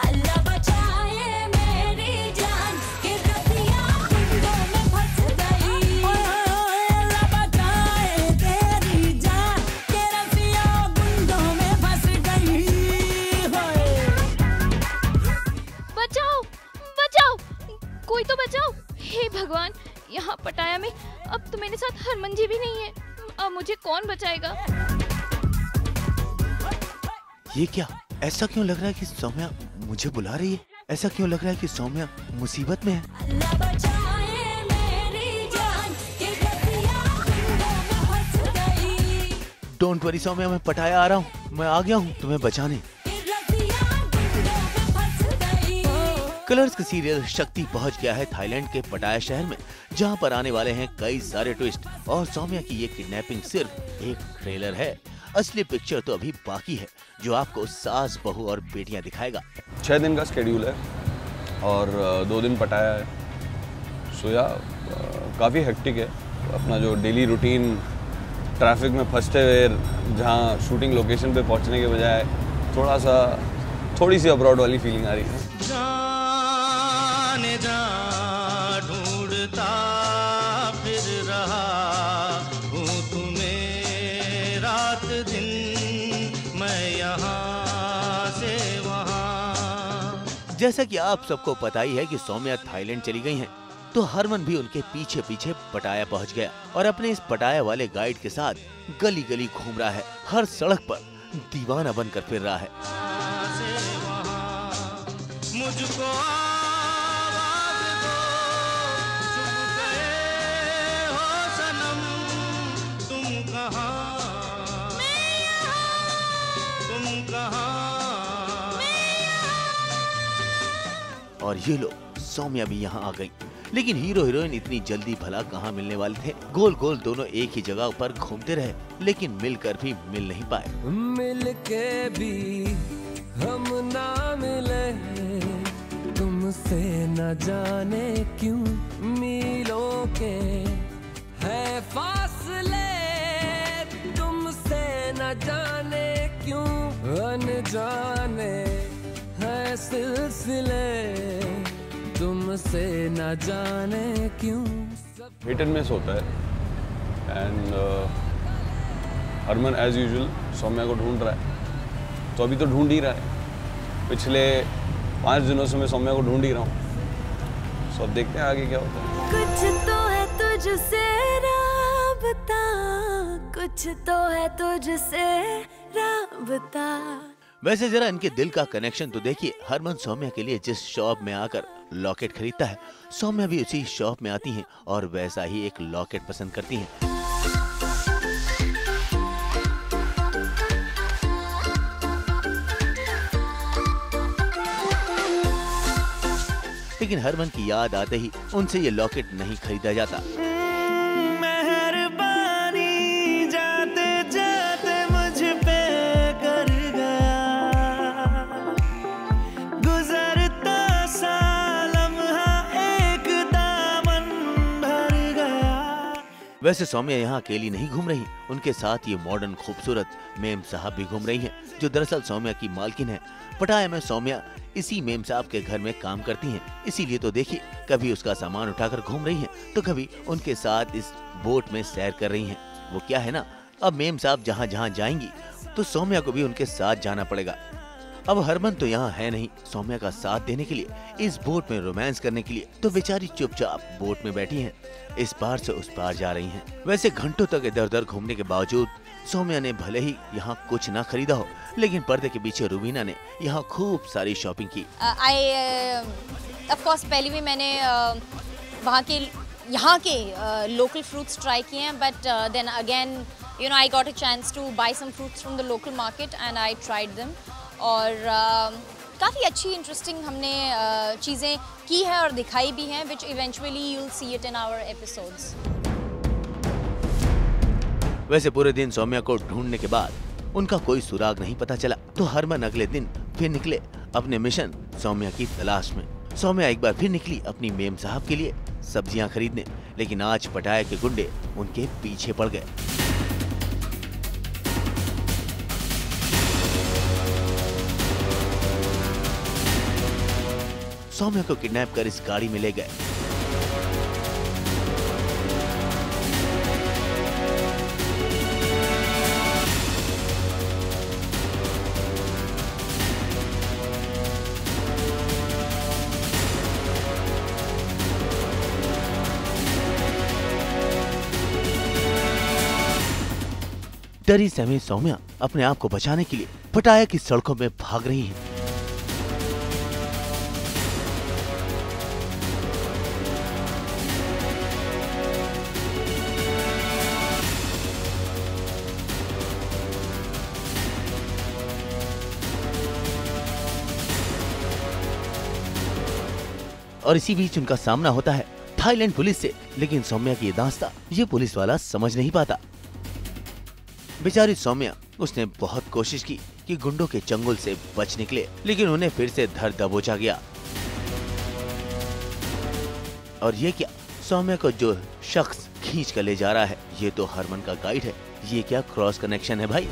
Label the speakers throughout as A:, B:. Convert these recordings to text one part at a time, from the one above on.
A: अल्लाह बचाए मेरी जान कि रतिया गुंडों में फंस गई। अल्लाह बचाए तेरी जान कि रतिया गुंडों में फंस गई।
B: बचाओ बचाओ, कोई तो बचाओ। हे भगवान, यहाँ पटाया में अब तो मेरे साथ हरमन जी भी नहीं है। अब मुझे कौन बचाएगा?
C: ये क्या? ऐसा क्यों लग रहा है कि सौम्या मुझे बुला रही है? ऐसा क्यों लग रहा है कि सौम्या मुसीबत में है?
A: अल्लाह बचाए मेरी जान कि रतिया गुंडों में फंस गई।
C: डोंट वरी सौम्या, मैं पटाया आ रहा हूँ। मैं आ गया हूँ तुम्हें बचाने।
A: कि रतिया गुंडों में फंस गई।
C: कलर्स का सीरियल शक्ति पहुंच गया है थाईलैंड के पटाया शहर में, जहां पर आने वाले हैं कई सारे ट्विस्ट। और सौम्या की ये किडनैपिंग सिर्फ एक ट्रेलर है। असली पिक्चर तो अभी बाकी है, जो आपको सास, बहू और बेटियां दिखाएगा।
D: 6 दिन का स्केड्यूल है और 2 दिन पटाया है। सो या काफ़ी हेक्टिक है। अपना जो डेली रूटीन ट्रैफिक में फंसते हुए जहाँ शूटिंग लोकेशन पे पहुँचने के बजाय थोड़ी सी अब्रॉड वाली फीलिंग आ रही है।
E: जाने जा ढूंढता फिर रहा हूँ तुम्हें रात दिन, मैं यहाँ से वहाँ।
C: जैसा कि आप सबको पता ही है कि सौम्या थाईलैंड चली गई हैं, तो हरमन भी उनके पीछे पीछे पटाया पहुंच गया और अपने इस पटाया वाले गाइड के साथ गली गली घूम रहा है। हर सड़क पर दीवाना बनकर फिर रहा है।
E: मुझको आवाज़ दो, चुप गए हो सनम, तुम कहाँ, तुम कहाँ।
C: और ये लो, सौम्या भी यहाँ आ गई। लेकिन हीरो हीरोइन इतनी जल्दी भला कहाँ मिलने वाले थे। गोल गोल दोनों एक ही जगह पर घूमते रहे, लेकिन मिलकर भी मिल नहीं पाए।
F: मिल के भी हम ना मिले, तुमसे न जाने क्यों मीलों के है फासले, तुमसे न जाने क्यों अनजाने है सिलसिले, तुमसे न जाने क्यों।
D: हिट एंड मिस होता है and Harman as usual Saumya को ढूंढ रहा है। तो अभी तो ढूंढ ही रहा है। पिछले 5 दिनों से मैं सौम्या को ढूंढ ही रहा हूँ। सो अब देखते हैं आगे क्या होता है।
A: कुछ तो है तुझसे राबता, कुछ तो है तुझसे राबता।
C: वैसे जरा इनके दिल का कनेक्शन तो देखिए। हरमन सौम्या के लिए जिस शॉप में आकर लॉकेट खरीदता है, सौम्या भी उसी शॉप में आती हैं और वैसा ही एक लॉकेट पसंद करती हैं। लेकिन हरमन की याद आते ही उनसे ये लॉकेट नहीं खरीदा जाता।
E: मेहरबानी जाते जाते मुझ पे कर गया, गुजरता सा लम्हा एक दामन भर गया।
C: वैसे सौम्या यहाँ अकेली नहीं घूम रही, उनके साथ ये मॉडर्न खूबसूरत मेम साहब भी घूम रही हैं, जो दरअसल सौम्या की मालकिन है। पटाया में सौम्या इसी मेम साहब के घर में काम करती हैं, इसीलिए तो देखिए कभी उसका सामान उठाकर घूम रही हैं, तो कभी उनके साथ इस बोट में सैर कर रही हैं। वो क्या है ना, अब मेम साहब जहाँ जहाँ जाएंगी तो सौम्या को भी उनके साथ जाना पड़ेगा। अब हरमन तो यहाँ है नहीं सौम्या का साथ देने के लिए, इस बोट में रोमांस करने के लिए, तो बेचारी चुपचाप बोट में बैठी हैं, इस पार से उस पार जा रही हैं। वैसे घंटों तक इधर उधर घूमने के बावजूद सौम्या ने भले ही यहाँ कुछ ना खरीदा हो, लेकिन पर्दे के पीछे रुबीना ने यहाँ खूब सारी शॉपिंग की।
B: ऑफ कोर्स पहले भी मैंने यहाँ के लोकल फ्रूट्स ट्राई किए हैं, but then again you know I got a chance to buy some fruits from the local market and I tried them. और काफ़ी अच्छी इंटरेस्टिंग हमने चीज़ें की हैं और दिखाई भी हैं, which eventually you will see it in our episodes.
C: वैसे पूरे दिन सौम्या को ढूंढने के बाद उनका कोई सुराग नहीं पता चला, तो हरमन अगले दिन फिर निकले अपने मिशन सौम्या की तलाश में। सौम्या एक बार फिर निकली अपनी मेम साहब के लिए सब्जियां खरीदने, लेकिन आज पटाया के गुंडे उनके पीछे पड़ गए। सौम्या को किडनैप कर इस गाड़ी में ले गए। डरी सहमी सौम्या अपने आप को बचाने के लिए पटाया की सड़कों में भाग रही है। और इसी बीच उनका सामना होता है थाईलैंड पुलिस से, लेकिन सौम्या की ये दास्तां ये पुलिस वाला समझ नहीं पाता। बेचारी सौम्या, उसने बहुत कोशिश की कि गुंडों के चंगुल से बच निकले, लेकिन उन्हें फिर से धर दबोचा गया। और ये क्या, सौम्या को जो शख्स खींच कर ले जा रहा है ये तो हरमन का गाइड है। ये क्या क्रॉस कनेक्शन है भाई?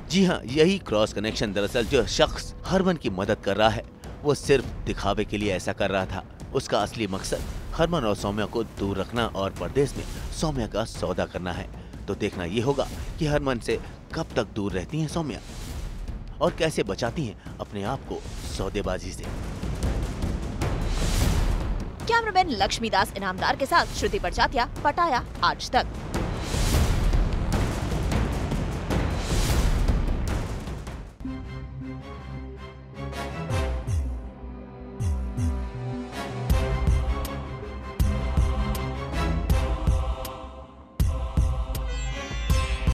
C: जी हाँ, यही क्रॉस कनेक्शन। दरअसल जो शख्स हरमन की मदद कर रहा है वो सिर्फ दिखावे के लिए ऐसा कर रहा था। उसका असली मकसद हरमन और सौम्या को दूर रखना और परदेश में सौम्या का सौदा करना है। तो देखना ये होगा कि हरमन से कब तक दूर रहती हैं सौम्या और कैसे बचाती हैं अपने आप को सौदेबाजी से।
G: कैमरामैन लक्ष्मीदास इनामदार के साथ श्रुति बड़जात्या, पटाया आज तक।